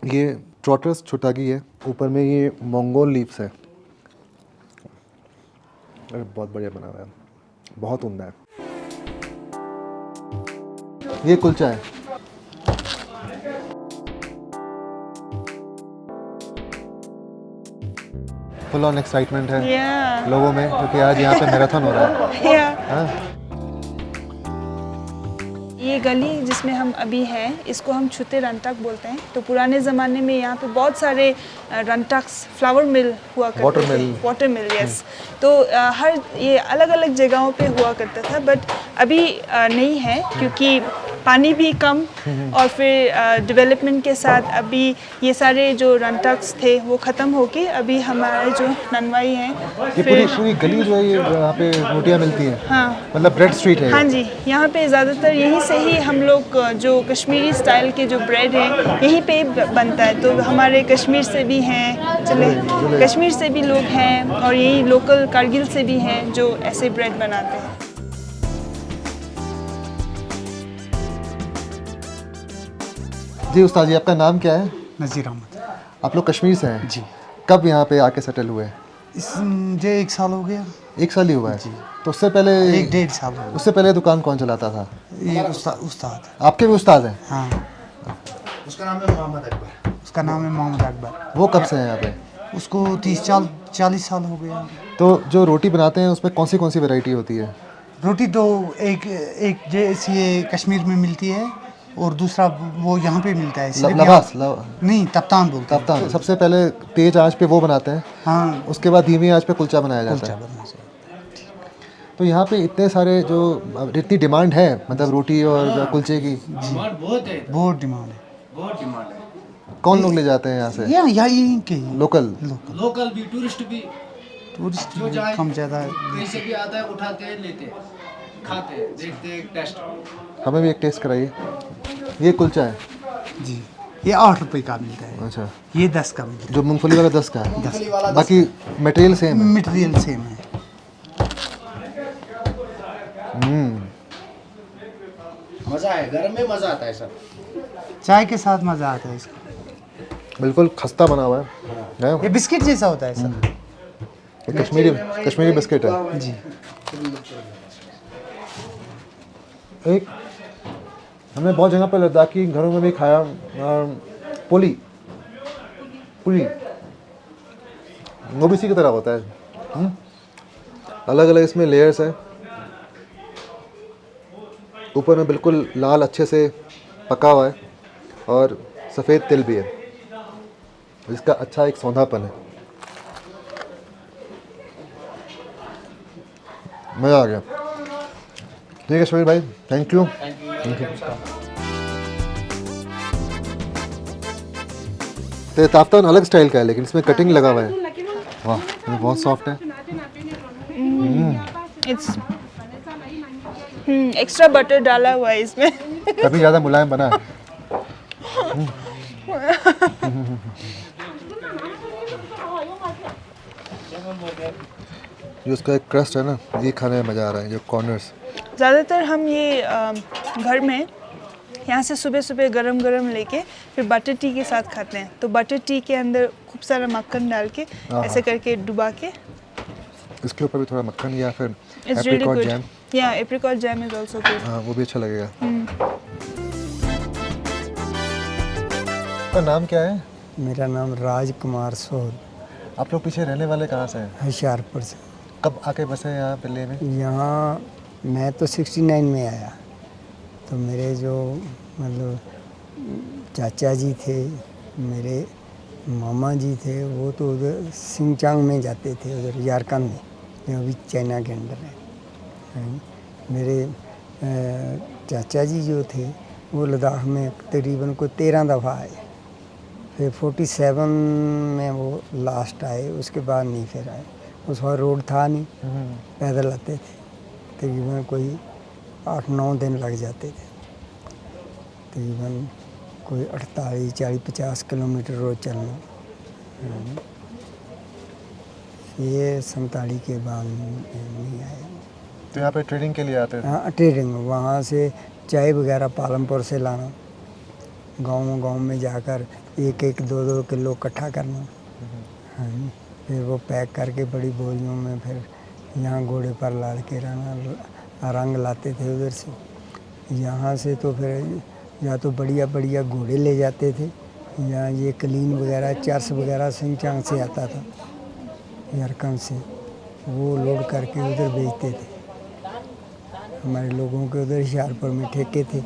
ये ट्रॉटर्स छुटागी है, ऊपर में ये मंगोल लीव्स है। अरे बहुत बढ़िया बना हुआ है, बहुत उम्दा है। ये कुलचा है। फुल ऑन एक्साइटमेंट है लोगों में, क्योंकि आज यहाँ पे मैराथन हो रहा है। हाँ? ये गली जिसमें हम अभी हैं इसको हम छुते रंटक बोलते हैं। तो पुराने ज़माने में यहाँ पे बहुत सारे रंटक्स, फ्लावर मिल हुआ करते थे, वाटर मिल, यस। तो हर ये अलग अलग जगहों पे हुआ करता था, बट अभी नहीं है क्योंकि पानी भी कम और फिर डेवलपमेंट के साथ अभी ये सारे जो रंटक्स थे वो ख़त्म होके अभी हमारे जो ननवाई हैं, ये पूरी गली जो है ये यहाँ पे रोटियाँ मिलती हैं। हाँ, मतलब ब्रेड स्ट्रीट है। हाँ जी, यहाँ पे ज़्यादातर यहीं से ही हम लोग जो कश्मीरी स्टाइल के जो ब्रेड हैं यहीं पे बनता है। तो हमारे कश्मीर से भी हैं, चले कश्मीर से भी लोग हैं और यही लोकल कारगिल से भी हैं जो ऐसे ब्रेड बनाते हैं। जी उस्ताद जी, आपका नाम क्या है? नज़ीर अहमद। आप लोग कश्मीर से हैं जी। कब यहाँ पे आके सेटल हुए? मुझे 1 साल हो गया। 1 साल ही हुआ है जी। तो उससे पहले 1-1.5 साल हो गया। उससे पहले दुकान कौन चलाता था? ये उस्ताद। आपके भी उस्ताद हैं? हाँ। उसका नाम है मोहम्मद अकबर। उसका नाम है मोहम्मद अकबर। वो कब से हैं यहाँ पे? उसको 30-40 साल हो गया। तो जो रोटी बनाते हैं उसमें कौन सी वैरायटी होती है? रोटी तो एक जैसी ये कश्मीर में मिलती है और दूसरा वो यहाँ पे मिलता है। लबास नहीं, तप्तान बोलते हैं। तप्तान। सबसे पहले तेज आंच पे वो बनाते हैं, हाँ, उसके बाद धीमी आंच पे कुलचा बनाया जाता है। तो यहाँ पे इतने सारे जो इतनी डिमांड है, मतलब रोटी और कुलचे की, बहुत डिमांड है। बहुत डिमांड है। कौन लोग ले जाते हैं यहाँ से? यहीं के लोकल भी, टूरिस्ट भी कम ज़्यादा कहीं से भी आता है, उठाते हैं, लेते हैं, खाते हैं, देखते हैं, टेस्ट। हमें भी एक टेस्ट कराइए। ये कुलचा है जी, ये 8 रुपए का मिलता है। अच्छा, ये 10 का मिलता है। जो मूंगफली वाला 10 का है, 10 बाकी मटेरियल सेम है। मटेरियल सेम है। मज़ा है, गर्म में मज़ा आता है सर। चाय के साथ मज़ा आता है इसका। बिल्कुल खस्ता बना हुआ है। ये बिस्किट जैसा होता है सर। ये कश्मीरी बिस्किट है जी। एक हमने बहुत जगह पर लद्दाखी घरों में भी खाया, पुली वो भी इसी की तरह होता है। अलग अलग इसमें लेयर्स है। ऊपर में बिल्कुल लाल अच्छे से पका हुआ है और सफ़ेद तिल भी है, इसका अच्छा एक सौंधापन है। मज़ा आ गया। ठीक है शमीर भाई, थैंक यू। तो ताफ्तान अलग स्टाइल का है, लेकिन इसमें कटिंग लगा हुआ है। वाह, ये बहुत सॉफ्ट है। इट्स एक्स्ट्रा बटर डाला हुआ है इसमें। काफ़ी ज़्यादा मुलायम बना है। जो उसका एक क्रस्ट है ना, ये खाने में मज़ा आ रहा है। जो कॉर्नर्स, ज़्यादातर हम ये घर में यहाँ से सुबह सुबह गरम गरम लेके फिर बटर टी के साथ खाते हैं। तो बटर टी के अंदर खूब सारा मक्खन डाल के ऐसे करके डुबा के, इसके ऊपर भी थोड़ा मक्खन या फिर it's really apricot good. Jam. या apricot jam is also good. हाँ, वो भी अच्छा लगेगा। आपका नाम क्या है? मेरा नाम राजकुमार सोल। आप लोग पीछे रहने वाले कहाँ से हैं? होशियारपुर से। कब आके बसे यहाँ पिल्ले में? यहाँ मैं तो 69 में आया। तो मेरे जो मतलब चाचा जी थे, मेरे मामा जी थे, वो तो उधर सिंचांग में जाते थे, उधर झारखंड में, जो अभी चाइना के अंदर है। मेरे चाचा जी जो थे वो लद्दाख में तकरीबन को 13 दफ़ा आए। फिर 47 में वो लास्ट आए, उसके बाद नहीं फिर आए। उस वक्त रोड था नहीं, पैदल आते थे। तकरीबन कोई 8-9 दिन लग जाते थे। तकरीबन कोई 48, 40, 50 किलोमीटर रोज़ चलना। ये 47 के बाद नहीं आए। तो यहाँ पे ट्रेनिंग के लिए आते थे? हाँ, ट्रेनिंग वहाँ से चाय वगैरह पालमपुर से लाना, गाँव में जाकर एक एक दो दो किलो इकट्ठा करना। हाँ जी, फिर वो पैक करके बड़ी बोरियों में फिर यहाँ घोड़े पर लाद के रंग लाते थे उधर से। यहाँ से तो फिर या तो बढ़िया बढ़िया घोड़े ले जाते थे, या ये क्लीन वगैरह चर्स वगैरह सिंचांग से आता था, झारखंड से, वो लोड करके उधर बेचते थे। हमारे लोगों के उधर हुशियारपुर में ठेके थे,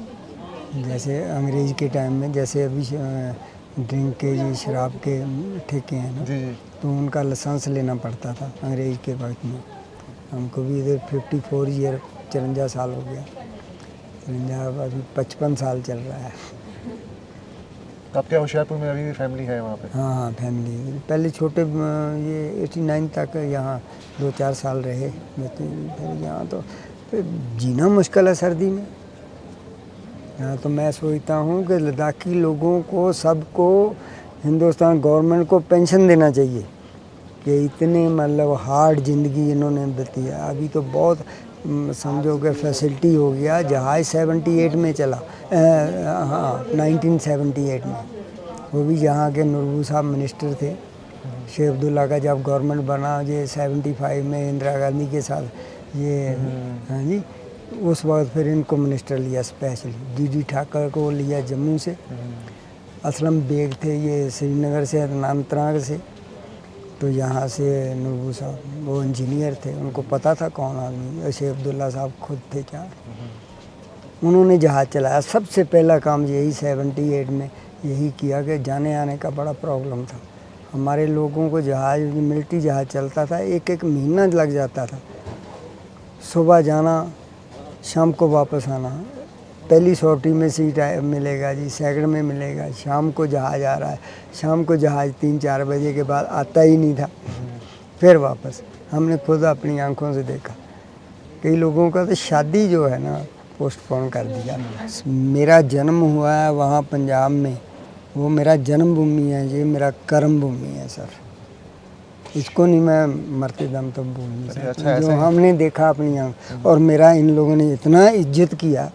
जैसे अंग्रेज़ के टाइम में जैसे अभी ड्रिंक के ये शराब के ठेके हैं ना, जी जी। तो उनका लाइसेंस लेना पड़ता था अंग्रेज़ के वक्त में। हमको भी इधर 54 ईयर 54 साल हो गया, 53 अभी 55 साल चल रहा है। आपके होशियारपुर में अभी भी फैमिली है वहाँ पे? हाँ हाँ, फैमिली पहले छोटे ये 89 तक यहाँ 2-4 साल रहे, फिर यहाँ तो फिर जीना मुश्किल है सर्दी में। यहाँ तो मैं सोचता हूँ कि लद्दाखी लोगों को सबको हिंदुस्तान गवर्नमेंट को पेंशन देना चाहिए कि इतने मतलब हार्ड ज़िंदगी इन्होंने बिताई है। अभी तो बहुत समझो कि फैसिलिटी हो गया। जहाज़ 78 में चला, हाँ 1978 में, वो भी यहाँ के नूरबू साहब मिनिस्टर थे। शेख अब्दुल्ला का जब गवर्नमेंट बना ये 75 में इंदिरा गांधी के साथ ये, हाँ जी, उस वक्त फिर इनको मिनिस्टर लिया स्पेशली। डी ठाकर को लिया जम्मू से, असलम बेग थे ये श्रीनगर से, अनंतनाग से, तो यहाँ से नूरबू साहब वो इंजीनियर थे, उनको पता था कौन आदमी। शेख अब्दुल्ला साहब खुद थे क्या, उन्होंने जहाज़ चलाया। सबसे पहला काम यही 78 में यही किया कि जाने आने का बड़ा प्रॉब्लम था। हमारे लोगों को जहाज़, मिलिट्री जहाज़ चलता था, एक एक महीना लग जाता था। सुबह जाना, शाम को वापस आना। पहली सॉर्टी में सीट मिलेगा जी, सेकंड में मिलेगा, शाम को जहाज़ आ रहा है, शाम को जहाज़ 3-4 बजे के बाद आता ही नहीं था, फिर वापस। हमने खुद अपनी आंखों से देखा। कई लोगों का तो शादी जो है ना पोस्टपोन कर दिया। मेरा जन्म हुआ है वहाँ पंजाब में, वो मेरा जन्मभूमि है, ये मेरा कर्म भूमि है सर। इसको नहीं मैं मरते दम तक भूल नहीं सकता। अच्छा, जो हमने देखा अपनी आँख, और मेरा इन लोगों ने इतना इज्जत किया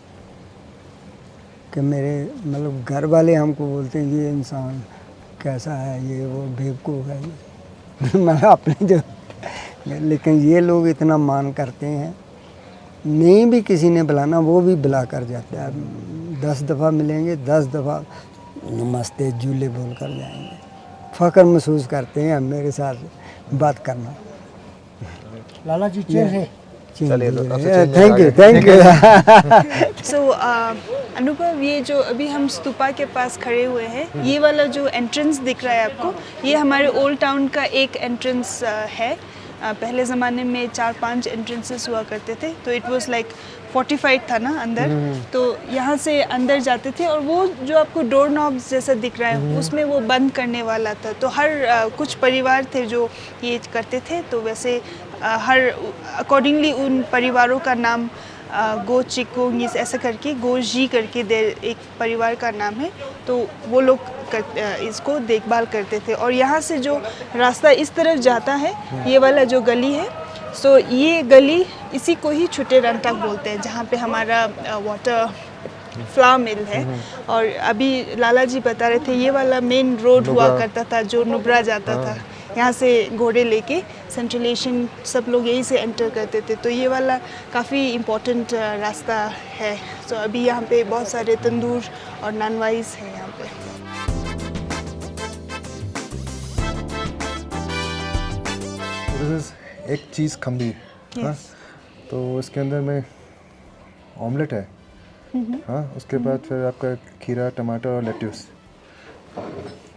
कि मेरे मतलब घर वाले हमको बोलते हैं ये इंसान कैसा है, ये वो बेवकूफ़ है ये। मैं अपने जो, लेकिन ये लोग इतना मान करते हैं, नहीं भी किसी ने बुलाना वो भी बुला कर जाते हैं। 10 दफ़ा मिलेंगे, 10 दफ़ा नमस्ते जूले बोल कर जाएंगे। फ़ख्र महसूस करते हैं मेरे साथ बात करना। लाला जी चेंज है। चलिए तो अब से change thank you, ah thank you. So Anubhav, ये जो अभी हम स्तूपा के पास खड़े हुए हैं, ये वाला जो एंट्रेंस दिख रहा है आपको, ये हमारे ओल्ड टाउन का एक एंट्रेंस है। पहले ज़माने में 4-5 एंट्रेंसेस हुआ करते थे, तो इट वाज लाइक फोर्टिफाइड था ना अंदर, तो यहाँ से अंदर जाते थे। और वो जो आपको डोर नॉब्स जैसा दिख रहा है, उसमें वो बंद करने वाला था। तो हर कुछ परिवार थे जो ये करते थे, तो वैसे हर अकॉर्डिंगली उन परिवारों का नाम गो चिको ऐसा करके, गो जी करके एक परिवार का नाम है, तो वो लोग इसको देखभाल करते थे। और यहाँ से जो रास्ता इस तरफ जाता है, ये वाला जो गली है, सो ये गली इसी को ही छोटे रंटक बोलते हैं, जहाँ पे हमारा वाटर फ्लावर मिल है। और अभी लाला जी बता रहे थे ये वाला मेन रोड हुआ करता था जो नुब्रा जाता था। यहाँ से घोड़े लेके सेंट्रल एशियन सब लोग यहीं से एंटर करते थे, तो ये वाला काफ़ी इम्पोर्टेंट रास्ता है। सो अभी यहाँ पे बहुत सारे तंदूर और नॉनवाइज हैं यहाँ पे। एक चीज़ खम्बी, हाँ, तो इसके अंदर में ऑमलेट है, हाँ, उसके बाद फिर आपका खीरा, टमाटर और lettuce.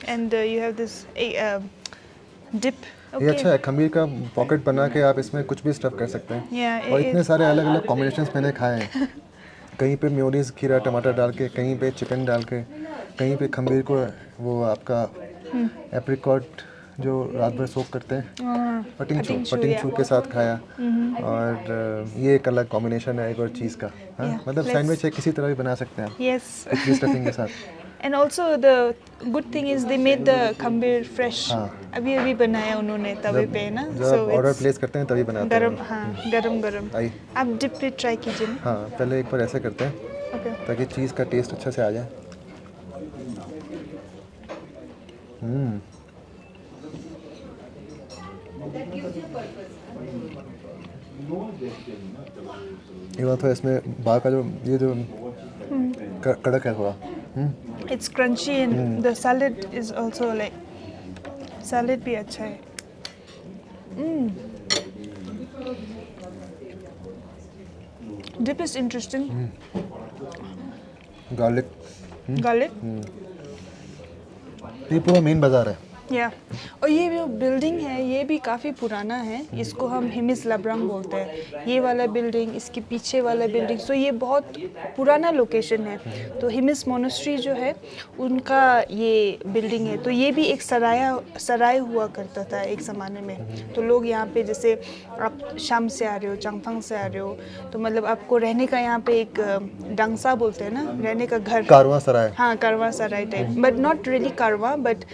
And you have this dip. ये अच्छा है, खमीर का पॉकेट बना के आप इसमें कुछ भी स्टफ कर सकते हैं। Yeah, और इतने सारे अलग अलग कॉम्बिनेशंस मैंने खाए हैं। कहीं पे मेयोनीज खीरा टमाटर डाल के, कहीं पे चिकन डाल के, कहीं पे खमीर को वो आपका एप्रिकॉट जो रात भर सोक करते हैं, पटिंग के साथ खाया। और ये एक अलग कॉम्बिनेशन है एक और चीज़ का, हाँ, मतलब सैंडविच है, किसी तरह भी बना सकते हैं आप, Yes. कुछ भी स्टफिंग के साथ। And also the good thing is they made the खमीर fresh। अभी अभी बनाया उन्होंने तवे पे ना, जब ऑर्डर प्लेस करते हैं तभी बनाते हैं। गरम, हाँ गरम गरम। आई, आप डिप पे ट्राई कीजिए ना। हाँ, पहले एक बार ऐसे करते हैं ओके। ताकि चीज़ का टेस्ट अच्छा से आ जाए। ये बात है इसमें बाहर का जो ये जो कड़क है थोड़ा। It's crunchy and the salad is also like salad भी अच्छा है। Dip is interesting. Garlic, Garlic. ये पूरा मेन बाजार है। या और ये जो बिल्डिंग है ये भी काफ़ी पुराना है। इसको हम हिमिस लब्रंग बोलते हैं। ये वाला बिल्डिंग, इसके पीछे वाला बिल्डिंग, सो ये बहुत पुराना लोकेशन है। तो हिमिस मोनेस्ट्री जो है उनका ये बिल्डिंग है। तो ये भी एक सराय हुआ करता था एक ज़माने में। तो लोग यहाँ पे, जैसे आप शाम से आ रहे हो, चंगफंग से आ रहे हो, तो मतलब आपको रहने का यहाँ पे एक डंगसा बोलते हैं ना, रहने का घर, कारवां सराय। हाँ, कारवां सराय type, but not really Karwaan, but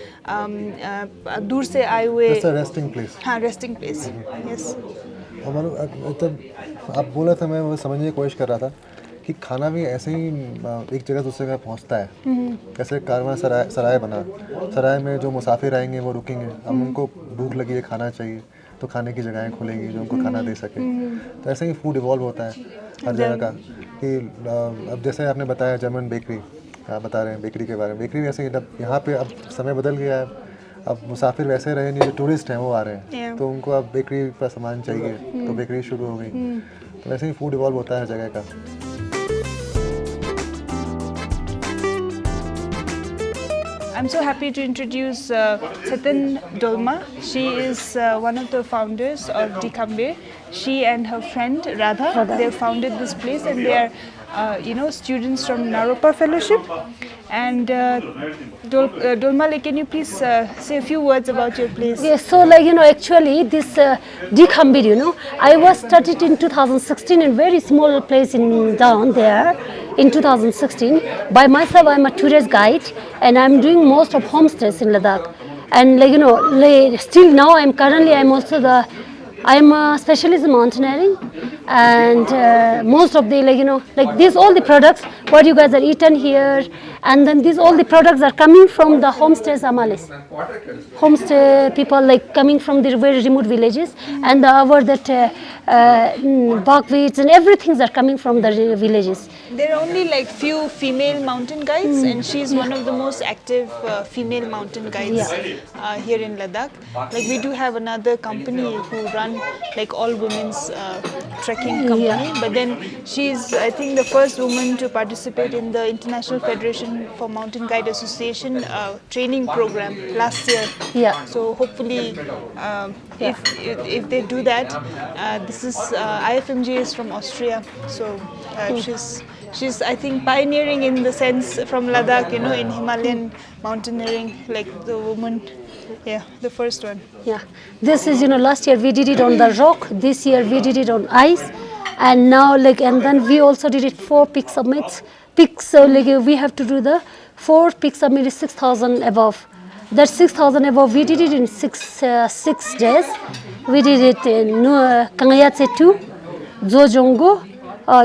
दूर से आए हुए, रेस्टिंग प्लेस। हाँ, रेस्टिंग प्लेस, यस। और मतलब आप बोला था, मैं वो समझने की कोशिश कर रहा था कि खाना भी ऐसे ही एक जगह दूसरे जगह पहुंचता है। कैसे कारवां सराय बना, सराय में जो मुसाफिर आएंगे वो रुकेंगे, अब उनको भूख लगी है, खाना चाहिए, तो खाने की जगहें खुलेंगी जो उनको खाना दे सके। तो ऐसे ही फूड इवॉल्व होता है हर जगह का। कि अब जैसे आपने बताया जर्मन बेकरी, आप बता रहे हैं बेकरी के बारे में, बेकरी भी ऐसे ही, अब यहाँ पे अब समय बदल गया है, अब मुसाफिर वैसे रहे नहीं, जो टूरिस्ट हैं वो आ रहे हैं, तो उनको अब बेकरी पर सामान चाहिए, तो बेकरी शुरू हो गई। तो वैसे ही फूड इवॉल्व होता है हर जगह का। I'm so happy to introduce Satan Dolma. She is one of the founders of Dikambir. She and her friend Radha, they founded this place, and they are, students from Naropa Fellowship. And Dolma, can you please say a few words about your place? Yes, so actually this Dikambir, I was started in 2016 in very small place in down there. In 2016, by myself, I'm a tourist guide, and I'm doing most of homestays in Ladakh. And still now, I'm also I'm a specialist in mountaineering, and most of the these all the products what you guys are eaten here, and then these all the products are coming from the homestays Amalis. Homestay people coming from the very remote villages, and buckwheats and everything are coming from the villages. There are only few female mountain guides, and she's one of the most active female mountain guides here in Ladakh. We do have another company who run all women's trekking company, but then she's, I think, the first woman to participate in the International Federation for Mountain Guide Association training program last year. Yeah. So hopefully, if they do that, this is IFMG is from Austria, so she's I think pioneering in the sense from Ladakh, in Himalayan mountaineering, the woman, the first one. Yeah, this is last year we did it on the rock. This year we did it on ice, and now and then we also did it 4 peak summits. So we have to do the 4 peak summit is 6,000 above. That 6,000 above we did it in 6 days. We did it in Kangayatse 2, Zojongo,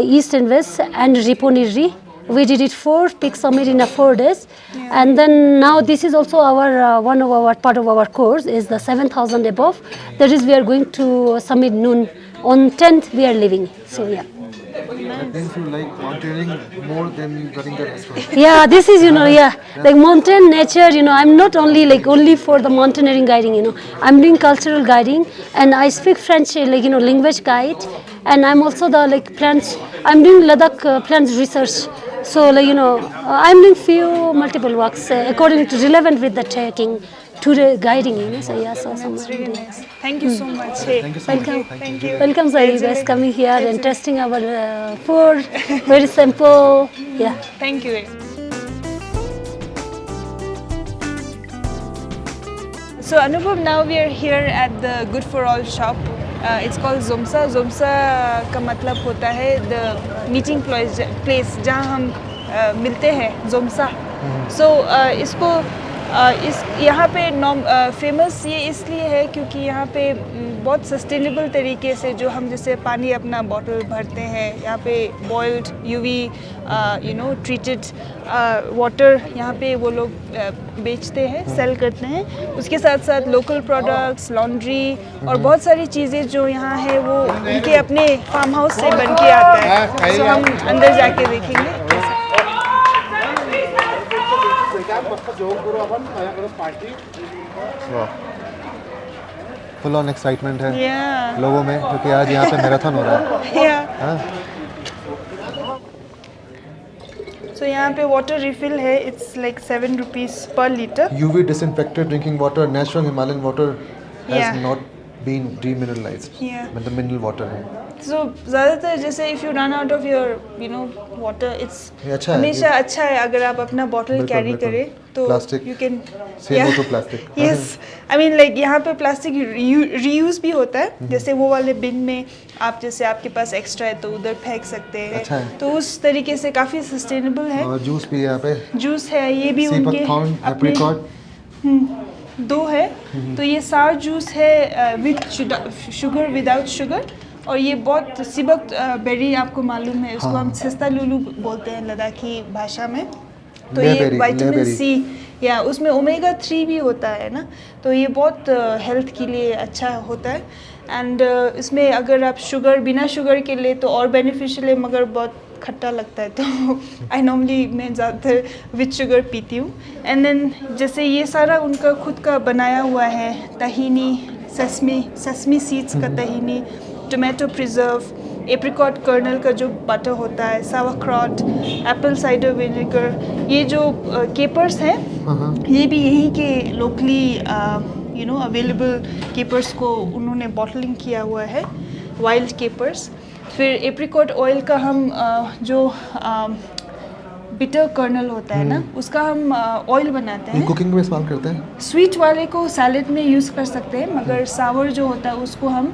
East and West, and Riponiri. We did it 4 peak summit in 4 days, and then now this is also our one of our part of our course is the 7,000 above. That is we are going to summit noon on 10th. We are leaving. So yeah. That means you like mountaineering more than running the restaurant. Yeah, this is mountain nature. I'm not only only for the mountaineering guiding. I'm doing cultural guiding, and I speak French language guide, and I'm also the plants. I'm doing Ladakh plants research. So I'm doing multiple works according to relevant with the trekking, tour guiding. So yeah, so That's really nice. Thank you so much. Hey, Thank you so much. thank you. welcome, sir. You guys coming here and testing our food. Very simple. Yeah. Thank you. So Anubhav, now we are here at the Good for All shop. It's called Zomsa. Zomsa का मतलब होता है the meeting place जहाँ हम मिलते हैं, Zomsa. So इसको इस यहाँ पे फेमस ये इसलिए है क्योंकि यहाँ पे बहुत सस्टेनेबल तरीके से जो हम जैसे पानी अपना बॉटल भरते हैं, यहाँ पे बॉइल्ड यूवी ट्रीटेड वाटर यहाँ पे वो लोग बेचते हैं, सेल करते हैं। उसके साथ साथ लोकल प्रोडक्ट्स, लॉन्ड्री और बहुत सारी चीज़ें जो यहाँ है वो उनके अपने फार्म हाउस से बन के आता है। सो हम अंदर जाके देखेंगे। फुल ऑन एक्साइटमेंट है Yeah. लोगों में, क्योंकि आज यहाँ पे मैराथन हो रहा है। Yeah. हाँ? So यहाँ पे वाटर रिफिल है, इट्स लाइक 7 रुपीज़ पर litre. UV disinfected drinking water, natural Himalayan water has Yeah. not been demineralized. Yeah. मतलब mineral water है। सो ज़्यादातर जैसे if you run out of your water, it's ये अच्छा है, हमेशा अच्छा है अगर आप अपना बॉटल बिल्कुल, कैरी बिल्कुल। करें तो Plastic, you can Say no to plastic. Yes, I mean like यहाँ पे प्लास्टिक रीयूज भी होता है। जैसे वो वाले बिन में आप जैसे आपके पास एक्स्ट्रा है तो उधर फेंक सकते हैं। अच्छा है। तो उस तरीके से काफ़ी सस्टेनेबल है। और जूस भी है यहाँ पे, जूस है, ये भी उनके सीपकथॉर्न, अपने एप्रिकॉट। 2 है। तो ये सार जूस है विद शुगर, विदाउट शुगर। और ये बहुत सिबक बेरी आपको मालूम है, उसको हम सस्ता लुलू बोलते हैं लद्दाखी भाषा में। तो ये लेबेरी, विटामिन लेबेरी। सी या उसमें ओमेगा 3 भी होता है ना, तो ये बहुत हेल्थ के लिए अच्छा होता है। एंड इसमें अगर आप शुगर बिना शुगर के लिए तो और बेनिफिशियल है, मगर बहुत खट्टा लगता है तो आई नॉर्मली मैं ज़्यादातर विद शुगर पीती हूँ। एंड देन जैसे ये सारा उनका खुद का बनाया हुआ है, तहीनी, सेसमी सीड्स का तहीनी, टोमेटो प्रिजर्व, एप्रिकॉट कर्नल का जो बटर होता है, सावरक्रॉट, एप्पल साइडर विनेगर, ये जो केपर्स हैं ये भी यहीं के लोकली अवेलेबल केपर्स को उन्होंने बॉटलिंग किया हुआ है, वाइल्ड केपर्स। फिर एप्रिकॉट ऑयल का हम जो बिटर कर्नल होता है ना, उसका हम ऑयल बनाते ये हैं। कुकिंग में इस्तेमाल करते हैं। स्वीट वाले को सैलेड में यूज़ कर सकते हैं, मगर सावर जो होता है उसको हम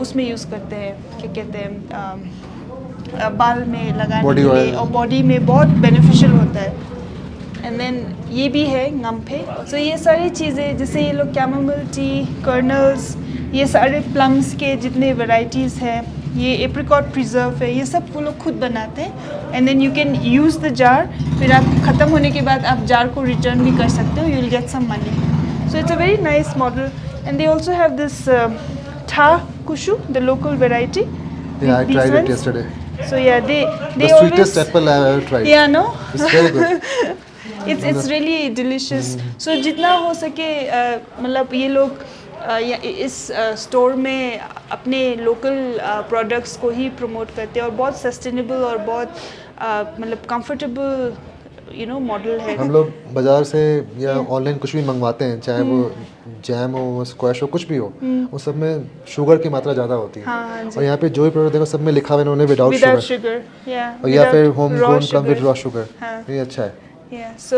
उसमें यूज़ करते हैं, क्या कहते हैं, बाल में लगाने Body के लिए, oil। और बॉडी में बहुत बेनिफिशियल होता है। एंड देन ये भी है ngambhe। सो ये सारी चीज़ें जैसे ये लोग कैमोमिल टी, कर्नल्स, ये सारे प्लम्स के जितने वैरायटीज़ हैं, ये एप्रिकॉट प्रिजर्व है, ये सब वो लोग खुद बनाते हैं। And then you can use the jar, फिर आप ख़त्म होने के बाद आप जार को रिटर्न भी कर सकते हो, you will get some money. So it's a very nice model. And they also have this था कुशु, the local variety. Yeah, I tried it yesterday. So yeah, they The sweetest apple I have ever tried. Yeah, no? It's very good. It's really delicious. So जितना हो सके मतलब ये लोग इस store में अपने लोकल प्रोडक्ट्स को ही प्रमोट करते हैं, और बहुत सस्टेनेबल और बहुत मतलब कंफर्टेबल मॉडल है। हम लोग बाजार से या ऑनलाइन कुछ भी मंगवाते हैं, चाहे वो जैम हो, स्क्वैश हो, कुछ भी हो, उस सब में शुगर की मात्रा ज़्यादा होती है। हाँ जी। और यहाँ पे जो भी प्रोडक्ट देखो सब में लिखा हुआ है उन्होंने विदाउट विदाउट शुगर, शुगर, और या फिर home grown plum with raw sugar. हाँ। ये अच्छा है। Yeah, so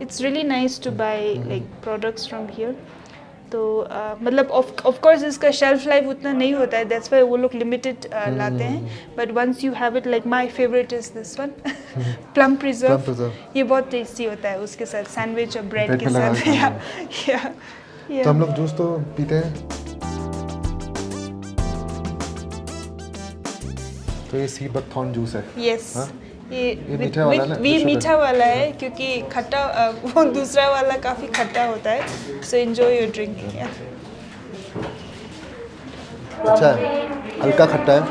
it's really nice to buy like products from here. तो मतलब ऑफ कोर्स इसका शेल्फ लाइफ उतना नहीं होता है, दैट्स व्हाई वो लोग लिमिटेड लाते हैं। But once you have it, like my favourite is this one, plum preserve. ये बहुत टेस्टी होता है, उसके साथ सैंडविच और ब्रेड के साथ। तो हम लोग जूस तो पीते हैं। तो ये सीबकथॉर्न जूस है। यस, हाँ? ये मीठा वाला ना, ये sugar। मीठा वाला है क्योंकि खट्टा वो दूसरा वाला काफ़ी खट्टा होता है। So enjoy your drink. अच्छा है, हल्का खट्टा है,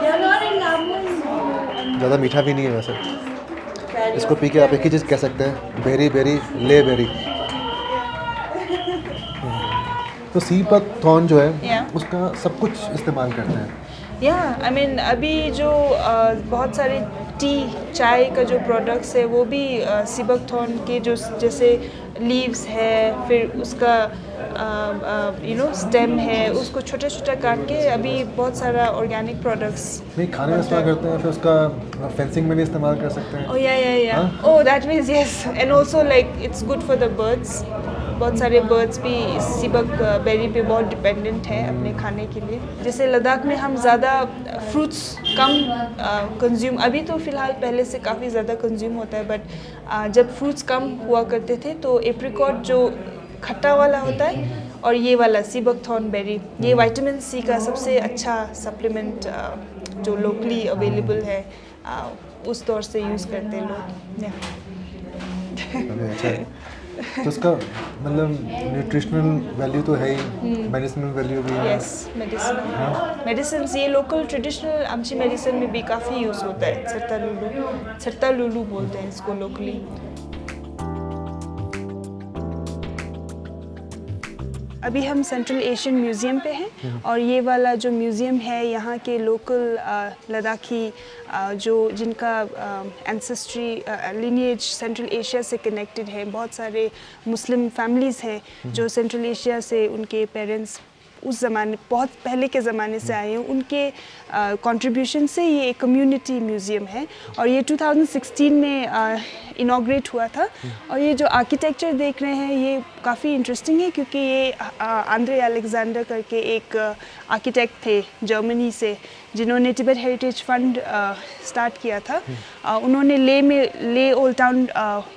ज़्यादा मीठा भी नहीं है वैसे। इसको पी के आप एक ही चीज़ कह सकते हैं, बेरी बेरी ले बेरी। तो सीबकथॉर्न जो है Yeah. उसका सब कुछ इस्तेमाल करते हैं। आई मीन अभी जो बहुत सारे टी, चाय का जो प्रोडक्ट्स है वो भी सीबकथॉर्न के जो जैसे लीव्स है, फिर उसका स्टेम है, उसको छोटा छोटा काट के अभी बहुत सारा ऑर्गेनिक प्रोडक्ट्स। नहीं, खाने में इस्तेमाल करते हैं, फिर उसका फेंसिंग में भी इस्तेमाल कर सकते हैं। Oh yeah. Oh, that means yes, and also like it's good for the birds. बहुत सारे बर्ड्स भी इस सिबक बेरी पे बहुत डिपेंडेंट है अपने खाने के लिए। जैसे लद्दाख में हम ज़्यादा फ्रूट्स कम कंज्यूम, अभी तो फ़िलहाल पहले से काफ़ी ज़्यादा कंज्यूम होता है, बट जब फ्रूट्स कम हुआ करते थे तो एप्रिकॉट जो खट्टा वाला होता है और ये वाला सिबक थॉर्न बेरी, ये विटामिन सी का सबसे अच्छा सप्लीमेंट जो लोकली अवेलेबल है, उस तौर से यूज़ करते हैं लोग। अरे अच्छा है। तो उसका मतलब न्यूट्रिशनल वैल्यू तो है ही, मेडिसिनल वैल्यू भी है। यस, मेडिसिन ये लोकल ट्रेडिशनल आमची मेडिसिन में भी काफ़ी यूज़ होता है। छरता लुलू बोलते हैं इसको लोकली। अभी हम सेंट्रल एशियन म्यूज़ियम पे हैं और ये वाला जो म्यूज़ियम है यहाँ के लोकल लद्दाखी जो जिनका एंसेस्ट्री लिनिएज सेंट्रल एशिया से कनेक्टेड है, बहुत सारे मुस्लिम फैमिलीज़ हैं जो सेंट्रल एशिया से उनके पेरेंट्स उस ज़माने बहुत पहले के ज़माने से आए हैं, उनके कंट्रीब्यूशन से ये एक कम्युनिटी म्यूज़ियम है और ये 2016 में इनॉग्रेट हुआ था। और ये जो आर्किटेक्चर देख रहे हैं ये काफ़ी इंटरेस्टिंग है क्योंकि ये आंद्रे अलेक्जेंडर करके एक आर्किटेक्ट थे जर्मनी से, जिन्होंने तिब्बत हेरिटेज फंड स्टार्ट किया था। उन्होंने ले ओल्ड टाउन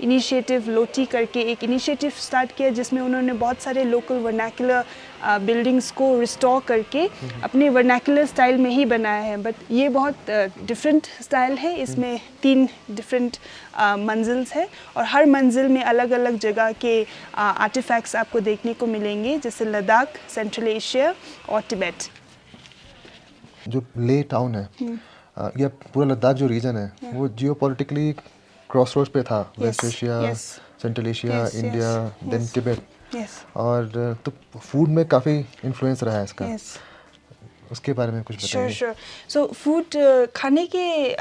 इनिशिएटिव लोटी करके एक इनिशिएटिव स्टार्ट किया जिसमें उन्होंने बहुत सारे लोकल वर्नाकुलर बिल्डिंग्स को रिस्टोर करके अपने वर्नाकुलर स्टाइल में ही बनाया है। बट ये बहुत डिफरेंट स्टाइल है, इसमें 3 डिफरेंट मंजिल्स है और हर मंजिल में अलग अलग जगह के आर्टिफैक्ट्स आपको देखने को मिलेंगे, जैसे लद्दाख, सेंट्रल एशिया और तिब्बत। जो ले टाउन है या पूरा लद्दाख जो रीजन है वो जियोपॉलिटिकली क्रॉसरोड्स पे था, West Asia, Central Asia, India, then Tibet. और तो फूड में काफ़ी इन्फ्लुएंस रहा है इसका। उसके बारे में कुछ बताइए। श्योर। सो फूड खाने के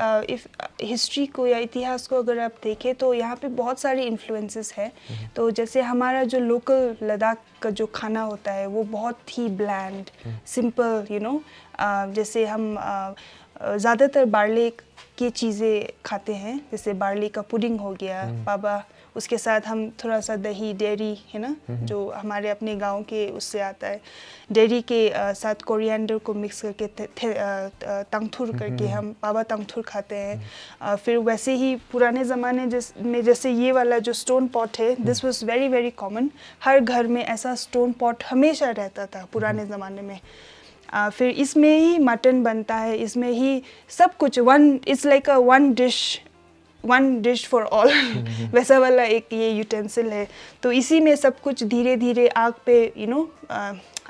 हिस्ट्री को या इतिहास को अगर आप देखें तो यहाँ पे बहुत सारे इन्फ्लुएंसेस हैं। तो जैसे हमारा जो लोकल लद्दाख का जो खाना होता है वो बहुत ही ब्लैंड, सिंपल, जैसे हम ज़्यादातर बार्ले की चीज़ें खाते हैं, जैसे बार्ली का पुडिंग हो गया, पाबा, उसके साथ हम थोड़ा सा दही, डेयरी है ना, जो हमारे अपने गांव के उससे आता है, डेयरी के साथ कोरिएंडर को मिक्स करके तंगथुर करके हम पाबा तंगथुर खाते हैं। फिर वैसे ही पुराने ज़माने में जैसे ये वाला जो स्टोन पॉट है, this was very very common, हर घर में ऐसा स्टोन पॉट हमेशा रहता था पुराने ज़माने में। फिर इसमें ही मटन बनता है, इसमें ही सब कुछ, it's like a one dish for all वैसा वाला एक ये यूटेंसिल है। तो इसी में सब कुछ धीरे धीरे आग पे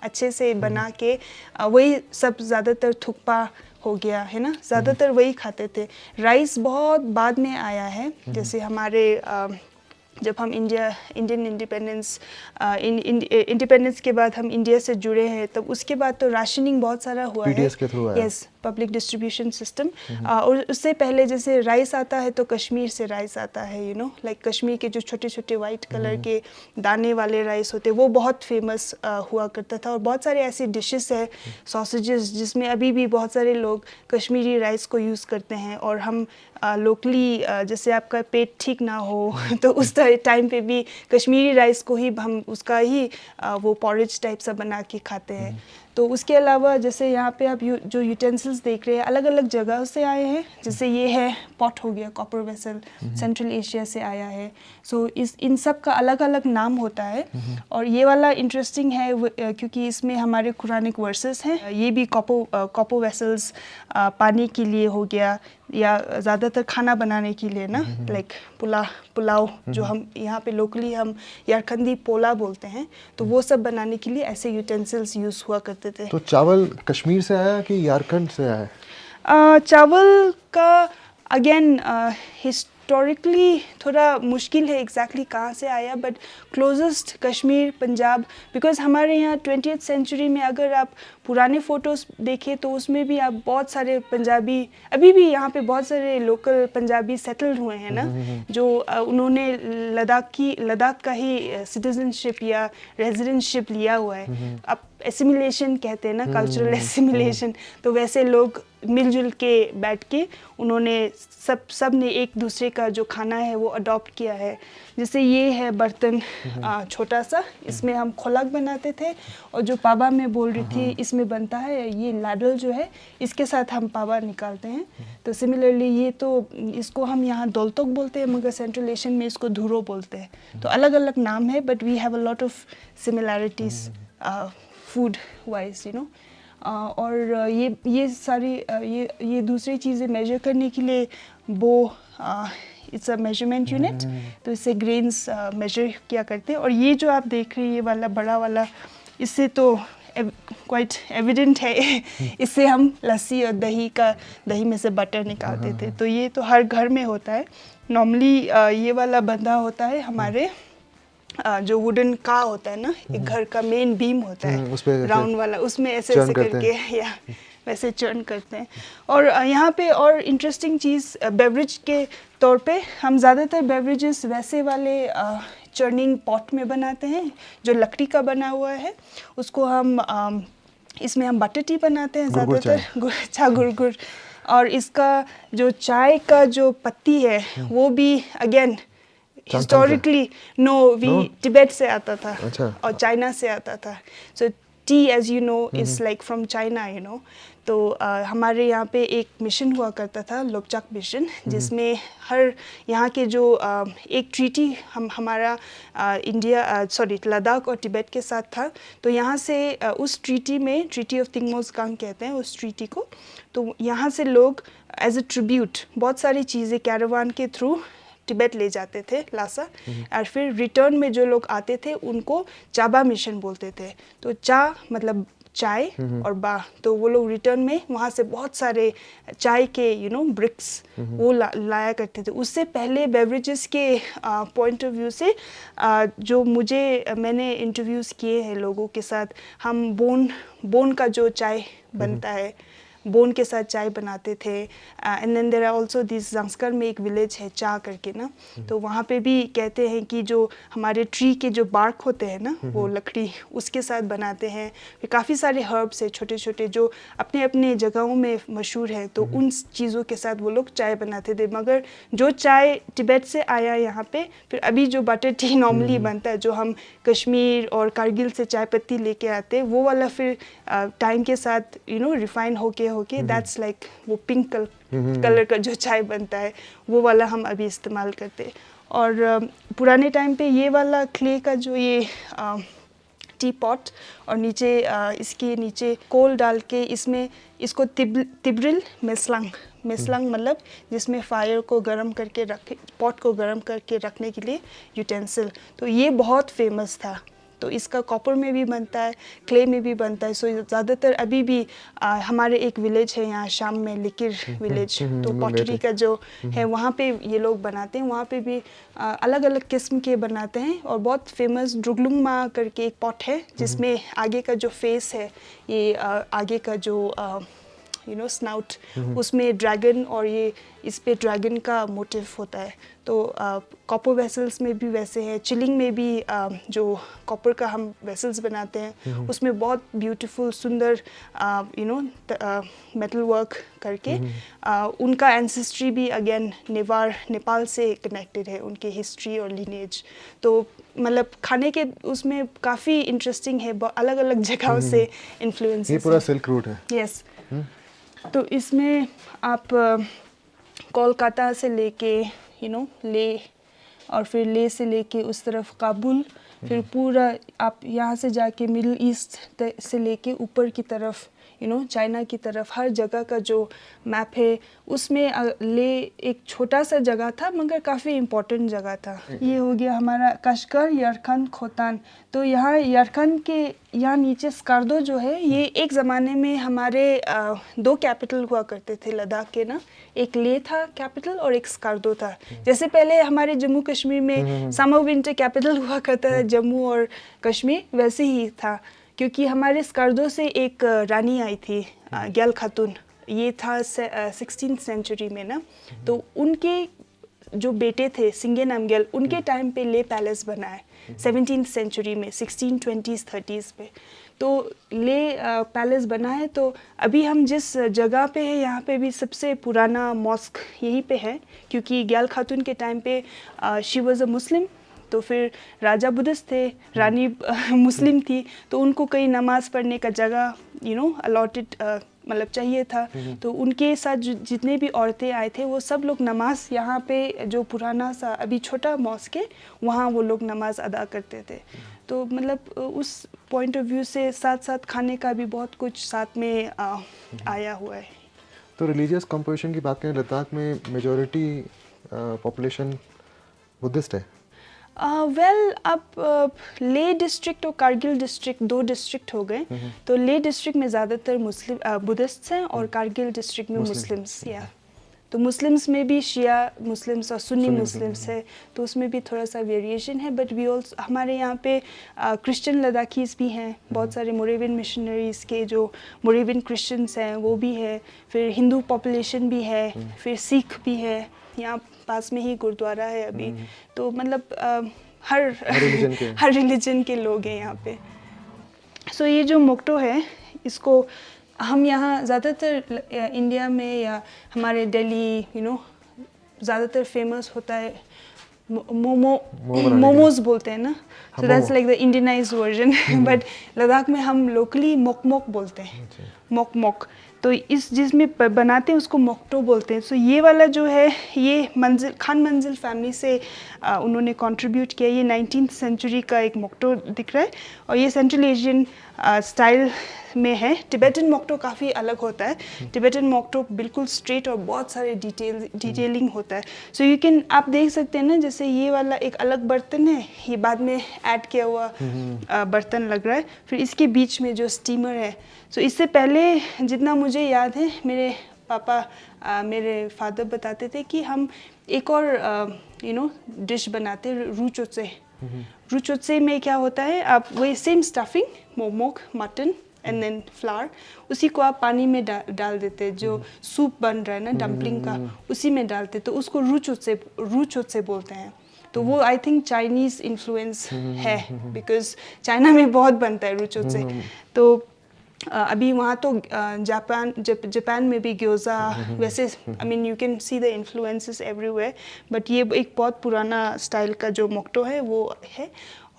अच्छे से बना के वही सब, ज़्यादातर थुक्पा हो गया है ना, ज़्यादातर वही खाते थे। राइस बहुत बाद में आया है, जैसे हमारे जब हम इंडियन इंडिपेंडेंस के बाद हम इंडिया से जुड़े हैं, तब उसके बाद तो राशनिंग बहुत सारा हुआ है। PDS के थ्रू आया। Yes, public distribution system. और उससे पहले जैसे राइस आता है तो कश्मीर से राइस आता है, लाइक कश्मीर के जो छोटे छोटे वाइट कलर के दाने वाले राइस होते, वो बहुत फेमस हुआ करता था। और बहुत सारे ऐसी डिशेस है, सॉसेजेस, जिसमें अभी भी बहुत सारे लोग कश्मीरी राइस को यूज़ करते हैं। और हम लोकली जैसे आपका पेट ठीक ना हो तो उस टाइम पे भी कश्मीरी राइस को ही हम उसका ही वो पॉरेज टाइप सा बना के खाते हैं। तो उसके अलावा जैसे यहाँ पे आप जो यूटेंसिल्स देख रहे हैं अलग अलग जगह से आए हैं, जैसे ये है पॉट हो गया, कॉपर वेसल, सेंट्रल एशिया से आया है। सो इन सब का अलग अलग नाम होता है। और ये वाला इंटरेस्टिंग है क्योंकि इसमें हमारे कुरानिक वर्सेस हैं। ये भी कॉपर वेसल्स पानी के लिए हो गया या ज़्यादातर खाना बनाने के लिए ना, लाइक पुलाव जो हम यहाँ पे लोकली हम यारखंदी पोला बोलते हैं, तो वो सब बनाने के लिए ऐसे यूटेंसिल्स यूज़ हुआ करते थे। तो चावल कश्मीर से आया कि यारखंड से आया है? चावल का अगेन हिस्टोरिकली थोड़ा मुश्किल है एग्जैक्टली कहाँ से आया, but closest Kashmir, Punjab, because हमारे यहाँ 20th सेंचुरी में अगर आप पुराने फ़ोटोज़ देखें तो उसमें भी आप बहुत सारे पंजाबी, अभी भी यहाँ पे बहुत सारे लोकल पंजाबी सेटल्ड हुए हैं ना, जो उन्होंने लद्दाख का ही सिटीजनशिप या रेजिडेंटशिप लिया हुआ है। अब एसिमिलेशन कहते हैं ना, कल्चरल एसिमिलेशन, तो वैसे लोग मिलजुल के बैठ के उन्होंने सब ने एक दूसरे का जो खाना है वो अडॉप्ट किया है। जैसे ये है बर्तन छोटा सा, इसमें हम खोलाक बनाते थे, और जो पाबा मैं बोल रही थी इसमें बनता है, ये लाडल जो है इसके साथ हम पाबा निकालते हैं। तो सिमिलरली ये तो इसको हम यहाँ दोलतोक बोलते हैं, मगर सेंट्रल एशियन में इसको धुरो बोलते हैं। तो अलग अलग नाम है, but we have a lot of similarities food wise, you know. और ये सारी ये दूसरी चीज़ें मेजर करने के लिए वो इट्स अ मेजरमेंट यूनिट, तो इससे ग्रेन्स मेजर किया करते हैं। और ये जो आप देख रहे हैं ये वाला बड़ा वाला, इससे तो क्वाइट एविडेंट है इससे हम लस्सी और दही में से बटर निकालते थे। तो ये तो हर घर में होता है नॉर्मली। ये वाला बंधा होता है हमारे जो वुडन का होता है ना, एक घर का मेन बीम होता है राउंड वाला, उसमें ऐसे ऐसे करके या वैसे चर्न करते हैं। और यहाँ पे और इंटरेस्टिंग चीज़ बेवरेज के तौर पे हम ज़्यादातर बेवरेजेस वैसे वाले चर्निंग पॉट में बनाते हैं जो लकड़ी का बना हुआ है। उसको हम इसमें हम बटर टी बनाते हैं ज़्यादातर, गुड़। और इसका जो चाय का जो पत्ती है वो भी अगेन हिस्टोरिकली तिब्बत से आता था। अच्छा। और चाइना से आता था। So tea as you know is like from China, you know. तो हमारे यहाँ पे एक मिशन हुआ करता था, लोकचक मिशन, जिसमें हर यहाँ के जो एक ट्रीटी हमारा लद्दाख और तिब्बत के साथ था। तो यहाँ से उस ट्रीटी में, ट्रीटी ऑफ तिंगमोज़गांग कहते हैं उस ट्रीटी को, तो यहाँ से लोग एज अ ट्रिब्यूट बहुत सारी चीज़ें कैरावान के थ्रू तिब्बत ले जाते थे, लासा। और फिर रिटर्न में जो लोग आते थे उनको चाबा मिशन बोलते थे। तो चा मतलब चाय और बा, तो वो लोग रिटर्न में वहाँ से बहुत सारे चाय के ब्रिक्स वो लाया करते थे। उससे पहले बेवरेजेस के पॉइंट ऑफ व्यू से जो मैंने इंटरव्यूज़ किए हैं लोगों के साथ, हम बोन का जो चाय बनता है, बोन के साथ चाय बनाते थे। And then there are also this Zanskar में एक विलेज है चा करके ना, तो वहाँ पे भी कहते हैं कि जो हमारे ट्री के जो बार्क होते हैं ना, वो लकड़ी उसके साथ बनाते हैं। फिर काफ़ी सारे हर्ब्स है छोटे छोटे जो अपने अपने जगहों में मशहूर है, तो उन चीज़ों के साथ वो लोग चाय बनाते थे। मगर जो चाय तिब्बत से आया यहाँ पे, फिर अभी जो बटर टी नॉर्मली बनता है, जो हम कश्मीर और कारगिल से चाय पत्ती लेके आते हैं, वो वाला फिर टाइम के साथ रिफाइन होके दैट्स लाइक वो पिंक कलर का जो चाय बनता है, वो वाला हम अभी इस्तेमाल करते हैं। और पुराने टाइम पे ये वाला क्ले का जो ये टी पॉट, और नीचे इसके नीचे कोल डाल के इसको तिब्रिल मेसलंग मतलब जिसमें फायर को गर्म करके रखे, पॉट को गर्म करके रखने के लिए यूटेंसिल, तो ये बहुत फेमस था। तो इसका कॉपर में भी बनता है, क्ले में भी बनता है। सो ज़्यादातर अभी भी हमारे एक विलेज है यहाँ शाम में, लिकिर विलेज, तो पॉटरी का जो है वहाँ पे ये लोग बनाते हैं। वहाँ पे भी अलग अलग किस्म के बनाते हैं। और बहुत फेमस ड्रुगलुंगमा करके एक पॉट है जिसमें आगे का जो फेस है, ये आगे का जो स्नाउट, उसमें ड्रैगन, और ये इस पे ड्रैगन का मोटिव होता है। तो कॉपर वेसल्स में भी वैसे है। चिलिंग में भी जो कॉपर का हम वेसल्स बनाते हैं, उसमें बहुत ब्यूटीफुल सुंदर मेटल वर्क करके उनका एंसेस्ट्री भी अगेन नेपाल से कनेक्टेड है, उनकी हिस्ट्री और लिनेज। तो मतलब खाने के उसमें काफ़ी इंटरेस्टिंग है, अलग अलग जगहों से इन्फ्लुएंस। ये पूरा सिल्क रूट है। यस। तो इसमें आप कोलकाता से लेके ले, और फिर ले से लेके उस तरफ काबुल, फिर पूरा आप यहाँ से जाके मिडिल ईस्ट से लेके ऊपर की तरफ चाइना की तरफ, हर जगह का जो मैप है उसमें ले एक छोटा सा जगह था मगर काफ़ी इम्पोर्टेंट जगह था। ये हो गया हमारा कशकर, यरखंड, खोतान। तो यहाँ यरखंड के यहाँ नीचे स्कार्दो जो है, ये एक ज़माने में हमारे 2 कैपिटल हुआ करते थे लद्दाख के ना, एक ले था कैपिटल और एक स्कार्दो था। जैसे पहले हमारे जम्मू कश्मीर में समर विंटर कैपिटल हुआ करता था जम्मू और कश्मीर, वैसे ही था। क्योंकि हमारे स्कार्दो से एक रानी आई थी, ग्याल खातून, ये था 16th सेंचुरी में ना, तो उनके जो बेटे थे सिंगे नामग्याल, उनके टाइम पे ले पैलेस बना है। 17th सेंचुरी में 1620s 30s पे। तो ले पैलेस बना है। तो अभी हम जिस जगह पे है यहाँ पे भी सबसे पुराना मॉस्क यहीं पे है, क्योंकि ग्याल खातून के टाइम पे शी वाज अ मुस्लिम। तो फिर राजा बुद्धिस्ट थे, रानी मुस्लिम थी, तो उनको कहीं नमाज़ पढ़ने का जगह अलॉटेड मतलब चाहिए था। तो उनके साथ जितने भी औरतें आए थे वो सब लोग नमाज यहाँ पे जो पुराना सा अभी छोटा मॉस्क है वहाँ वो लोग नमाज अदा करते थे। तो मतलब उस पॉइंट ऑफ व्यू से साथ साथ खाने का भी बहुत कुछ साथ में आया हुआ है। तो रिलीजियस कंपोजिशन की बात करें, लद्दाख में मेजॉरिटी पॉपुलेशन बुद्धिस्ट है। वेल अब ले डिस्ट्रिक्ट और कारगिल डिस्ट्रिक्ट 2 डिस्ट्रिक्ट हो गए। तो ले डिस्ट्रिक्ट में ज़्यादातर मुस्लिम बुद्धिस्ट हैं और कारगिल डिस्ट्रिक्ट में मुस्लिम्स। या तो मुस्लिम्स में भी शिया मुस्लिम्स और सुन्नी मुस्लिम्स है, तो उसमें भी थोड़ा सा वेरिएशन है। बट वी ऑल्सो हमारे यहाँ पे क्रिश्चियन लद्दाखीज़ भी हैं, बहुत सारे मोरेवियन मिशनरीज़ के जो मोरेवियन क्रिश्चियंस हैं वो भी है, फिर हिंदू पॉपुलेशन भी है, फिर सिख भी है। यहाँ पास में ही गुरुद्वारा है अभी। तो मतलब हर रिलीजन के लोग हैं यहाँ पे। सो ये जो मोक्टो है इसको हम यहाँ ज़्यादातर इंडिया में या हमारे दिल्ली ज़्यादातर फेमस होता है मोमोज बोलते हैं ना। So that's like the Indianised version. But Ladakh में हम लोकली मोक मोक बोलते हैं, मोक मोक। तो इस जिसमें बनाते हैं उसको मोक्टो बोलते हैं। सो ये वाला जो है ये खान मंजिल फैमिली से उन्होंने कंट्रीब्यूट किया। ये 19th सेंचुरी का एक मोक्टो दिख रहा है और ये सेंट्रल एशियन स्टाइल में है। टिबेटन मोक्टो काफ़ी अलग होता है। टिबेटन मोक्टो बिल्कुल स्ट्रेट और बहुत सारे डिटेलिंग होता है। सो यू कैन आप देख सकते हैं ना, जैसे ये वाला एक अलग बर्तन है, ये बाद में ऐड किया हुआ बर्तन लग रहा है। फिर इसके बीच में जो स्टीमर है, सो इससे पहले जितना मुझे याद है मेरे पापा मेरे फादर बताते थे कि हम एक और डिश बनाते रूचोत्से। रूचोत्से में क्या होता है, आप वही सेम स्टफिंग मोमोक मटन एंड देन फ्लावर, उसी को आप पानी में डाल देते हैं। जो सूप बन रहा है ना डम्पलिंग का, उसी में डालते, तो उसको रूचोत्से बोलते हैं। तो वो आई थिंक चाइनीज़ इन्फ्लुएंस है, बिकॉज चाइना में बहुत बनता है रूचोत्से। तो अभी वहाँ तो जापान में भी ग्योजा वैसे I mean you can see the influences everywhere. But ये एक बहुत पुराना स्टाइल का जो मोक्टो है वो है।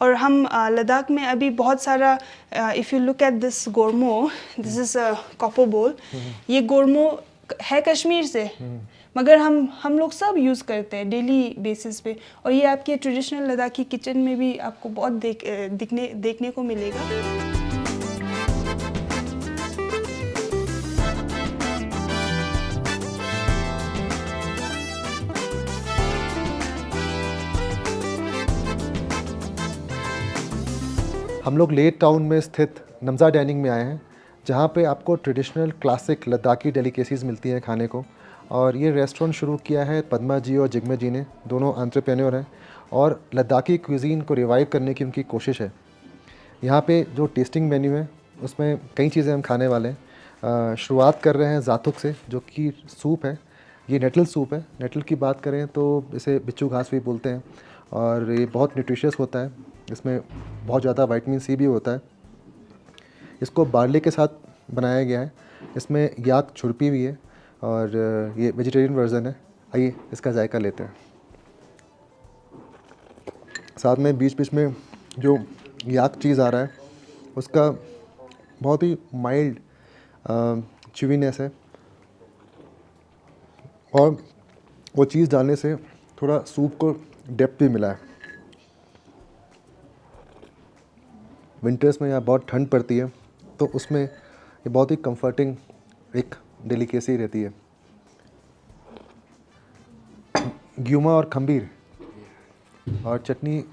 और हम लद्दाख में अभी बहुत सारा if you look at this gormo, this is a copper bowl. ये गोरमो है कश्मीर से, मगर हम लोग सब यूज़ करते हैं डेली बेसिस पे। और ये आपके ट्रेडिशनल लद्दाखी किचन में भी आपको बहुत देखने को मिलेगा। हम लोग लेह टाउन में स्थित नमजा डाइनिंग में आए हैं, जहाँ पे आपको ट्रेडिशनल क्लासिक लद्दाखी डेलिकेसीज़ मिलती हैं खाने को। और ये रेस्टोरेंट शुरू किया है पद्मा जी और जिग्मे जी ने, दोनों एंटरप्रेन्योर हैं और लद्दाखी क्विज़ीन को रिवाइव करने की उनकी कोशिश है। यहाँ पे जो टेस्टिंग मेन्यू है उसमें कई चीज़ें हम खाने वाले हैं। शुरुआत कर रहे हैं जातुक से, जो कि सूप है। ये नेटल सूप है। नेटल की बात करें तो इसे बिच्छू घास भी बोलते हैं और ये बहुत न्यूट्रिशियस होता है। इसमें बहुत ज़्यादा विटामिन सी भी होता है। इसको बार्ले के साथ बनाया गया है। इसमें याक छुड़पी भी है और ये वेजिटेरियन वर्जन है। आइए इसका जायका लेते हैं। साथ में बीच बीच में जो याक चीज़ आ रहा है उसका बहुत ही माइल्ड च्यूवीनेस है और वो चीज़ डालने से थोड़ा सूप को डेप्थ भी मिला है। विंटर्स में यहाँ बहुत ठंड पड़ती है तो उसमें ये बहुत ही कंफर्टिंग एक डेलिकेसी रहती है। ग्यूमा और खंबीर और चटनी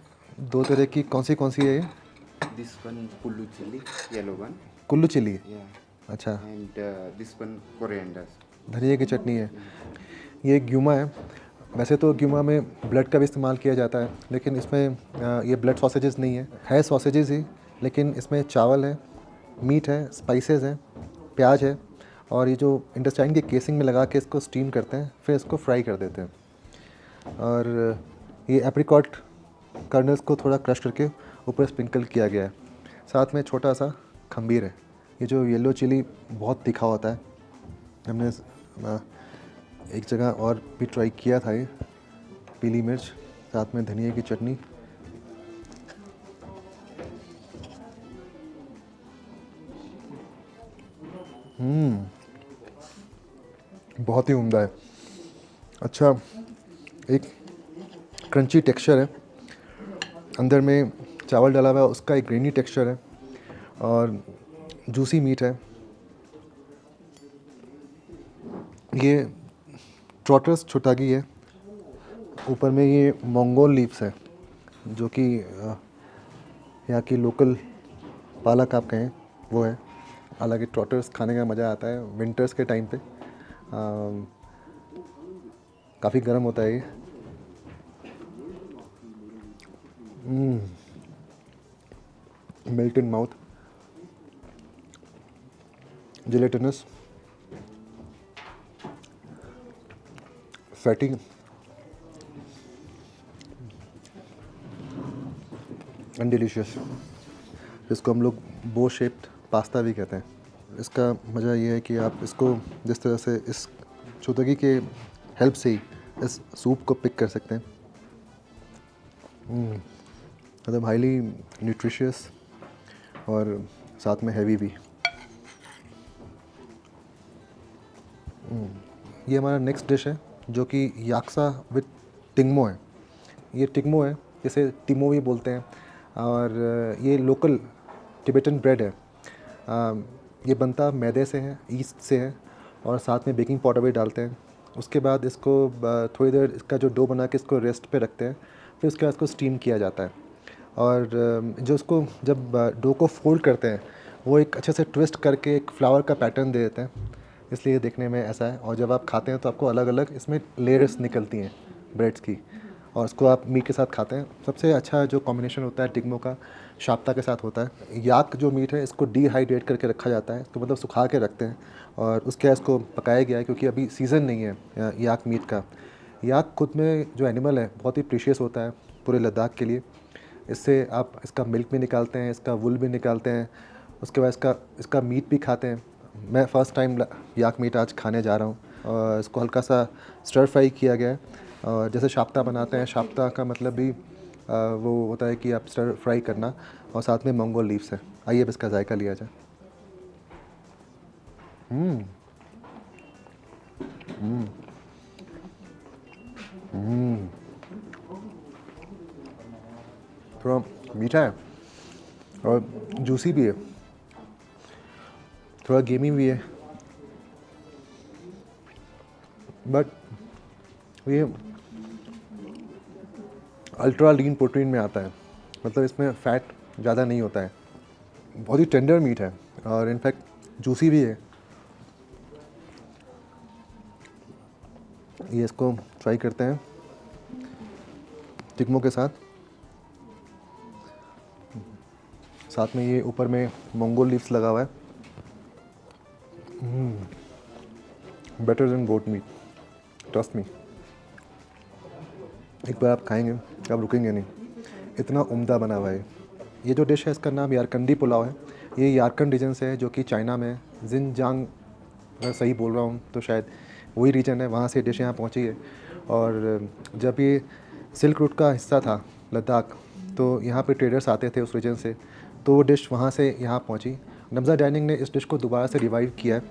दो तरह की कौन सी है ये? This one kullu chili, yellow one. Kullu chilli. Yeah. अच्छा, And this one coriander. धनिया की चटनी है। ये ग्यूमा है। वैसे तो ग्यूमा में ब्लड का भी इस्तेमाल किया जाता है, लेकिन इसमें ये ब्लड सॉसेजेस नहीं है सॉसेजेस ही, लेकिन इसमें चावल है, मीट है, स्पाइसेस हैं, प्याज है और ये जो इंटेस्टाइन की केसिंग में लगा के इसको स्टीम करते हैं, फिर इसको फ्राई कर देते हैं। और ये एप्रिकॉट कर्नल्स को थोड़ा क्रश करके ऊपर स्प्रिंकल किया गया है। साथ में छोटा सा खमीर है। ये जो येलो चिली बहुत तीखा होता है, हमने एक जगह और भी ट्राई किया था ये पीली मिर्च, साथ में धनिया की चटनी। बहुत ही उम्दा है। अच्छा, एक क्रंची टेक्सचर है, अंदर में चावल डाला हुआ है, उसका एक ग्रेनी टेक्सचर है और जूसी मीट है। ये ट्रॉटर्स छुटागी है, ऊपर में ये मंगोल लीव्स है जो कि यहाँ की लोकल पालक आप कहें वो है। हालांकि ट्रॉटर्स खाने का मज़ा आता है विंटर्स के टाइम पे, काफ़ी गर्म होता है ये। Melt in mouth, gelatinous, fatty, and delicious. इसको हम लोग बो शेप्ड पास्ता भी कहते हैं। इसका मज़ा ये है कि आप इसको जिस तरह से इस छुतगी के हेल्प से ही इस सूप को पिक कर सकते हैं। मतलब हाईली न्यूट्रिशियस और साथ में हैवी भी। ये हमारा नेक्स्ट डिश है जो कि याक्सा विद टिंगमो है। ये टिंगमो है, जिसे टिमो भी बोलते हैं, और ये लोकल टिबेटन ब्रेड है। ये बनता मैदे से है, ईस्ट से है, और साथ में बेकिंग पाउडर भी डालते हैं। उसके बाद इसको थोड़ी देर इसका जो डो बना के इसको रेस्ट पे रखते हैं, फिर उसके बाद इसको स्टीम किया जाता है। और जो उसको जब डो को फोल्ड करते हैं वो एक अच्छे से ट्विस्ट करके एक फ्लावर का पैटर्न दे देते हैं, इसलिए देखने में ऐसा है। और जब आप खाते हैं तो आपको अलग अलग इसमें लेयर्स निकलती हैं ब्रेड्स की, और उसको आप मीट के साथ खाते हैं। सबसे अच्छा जो कॉम्बिनेशन होता है टिग्मो का शाप्ता के साथ होता है। याक जो मीट है इसको डिहाइड्रेट करके रखा जाता है, तो मतलब सुखा के रखते हैं और उसके बाद इसको पकाया गया है, क्योंकि अभी सीज़न नहीं है याक मीट का। याक खुद में जो एनिमल है बहुत ही प्रीशियस होता है पूरे लद्दाख के लिए। इससे आप इसका मिल्क भी निकालते हैं, इसका वुल भी निकालते हैं, उसके बाद इसका मीट भी खाते हैं। मैं फ़र्स्ट टाइम याक मीट आज खाने जा रहा हूँ, और इसको हल्का सा स्टर फ्राई किया गया है। और जैसे शाप्ता बनाते हैं, शाप्ता का मतलब भी वो होता है कि आप स्टर फ्राई करना, और साथ में मंगोल लीव्स है। आइए अब इसका जायका लिया जाए। थोड़ा मीठा है और जूसी भी है, थोड़ा गेमी भी है, बट ये अल्ट्रा लीन प्रोटीन में आता है। मतलब इसमें फ़ैट ज़्यादा नहीं होता है, बहुत ही टेंडर मीट है और इनफैक्ट जूसी भी है। ये इसको ट्राई करते हैं टिग्मो के साथ में ये ऊपर में मंगोल लीव्स लगा हुआ है। Better than goat meat, trust me. एक बार आप खाएंगे आप रुकेंगे नहीं, इतना उम्दा बना हुआ है। ये जो डिश है इसका नाम यारकंडी पुलाव है। ये यारकंड रीजन से है, जो कि चाइना में जिनजांग, अगर सही बोल रहा हूँ तो शायद वही रीजन है, वहाँ से डिश यहाँ पहुँची है। और जब ये सिल्क रूट का हिस्सा था लद्दाख, तो यहाँ पे ट्रेडर्स आते थे उस रीजन से, तो वो डिश वहाँ से यहाँ पहुँची। नब्ज़ा डाइनिंग ने इस डिश को दोबारा से रिवाइव किया है।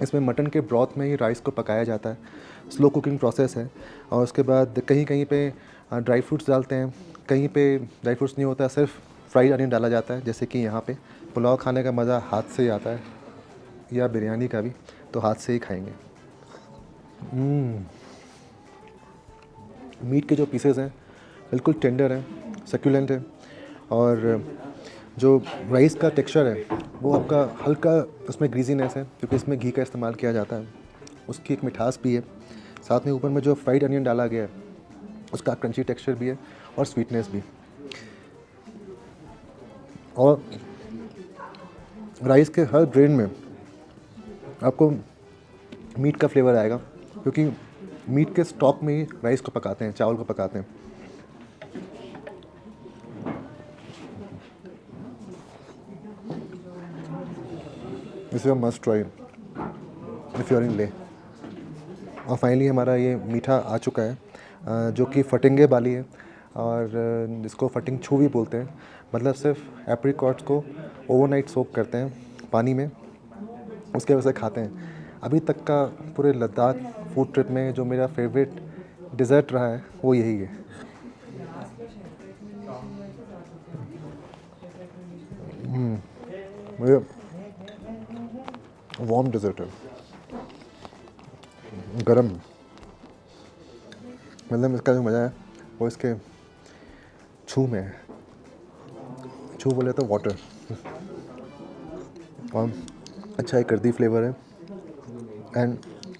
इसमें मटन के ब्रॉथ में ही राइस को पकाया जाता है, स्लो कुकिंग प्रोसेस है। और उसके बाद कहीं कहीं पे ड्राई फ्रूट्स डालते हैं, कहीं पे ड्राई फ्रूट्स नहीं होता, सिर्फ फ्राइड अनियन डाला जाता है। जैसे कि यहाँ पे पुलाव खाने का मज़ा हाथ से ही आता है, या बिरयानी का भी, तो हाथ से ही खाएंगे। मीट के जो पीसेस हैं बिल्कुल टेंडर हैं, सक्यूलेंट है, और जो राइस का टेक्सचर है वो आपका हल्का, उसमें ग्रीजीनेस है क्योंकि इसमें घी का इस्तेमाल किया जाता है, उसकी एक मिठास भी है। साथ में ऊपर में जो फ्राइड अनियन डाला गया है उसका क्रंची टेक्सचर भी है और स्वीटनेस भी। और राइस के हर ग्रेन में आपको मीट का फ्लेवर आएगा, क्योंकि मीट के स्टॉक में ही राइस को पकाते हैं, चावल को पकाते हैं। इसे must try if you are in Leh. और फाइनली हमारा ये मीठा आ चुका है जो कि फटिंगे बाली है और जिसको फटिंग छू भी बोलते हैं। मतलब सिर्फ एप्रिकॉट्स को ओवरनाइट सोक करते हैं पानी में, उसके वजह से खाते हैं। अभी तक का पूरे लद्दाख फूड ट्रिप में जो मेरा फेवरेट डिज़र्ट रहा है वो यही है। मुझे वार्म डिज़र्ट है, गरम। मतलब इसका जो मज़ा है वो इसके छू में है। छू बोले तो वाटर, और अच्छा एक कर्दी फ्लेवर है एंड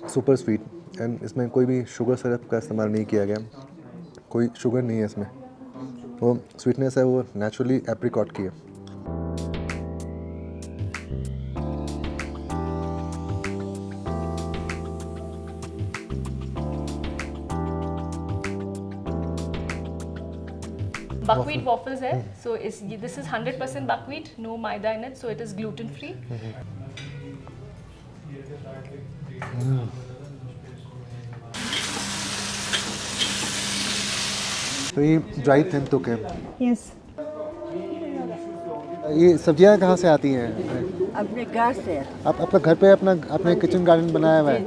सुपर स्वीट। एंड इसमें कोई भी शुगर सिरप का इस्तेमाल नहीं किया गया, कोई शुगर नहीं है इसमें। वो स्वीटनेस है वो नेचुरली एप्रिकॉट की है। Buckwheat waffles है, so this is 100% buckwheat, no maida in it, so it is gluten free. तो ये ड्राई थिन तुक है। यस। ये सब्जियां कहाँ से आती हैं? अपने घर से। आप अपना घर पे अपना अपने किचन गार्डन बनाया हुआ है?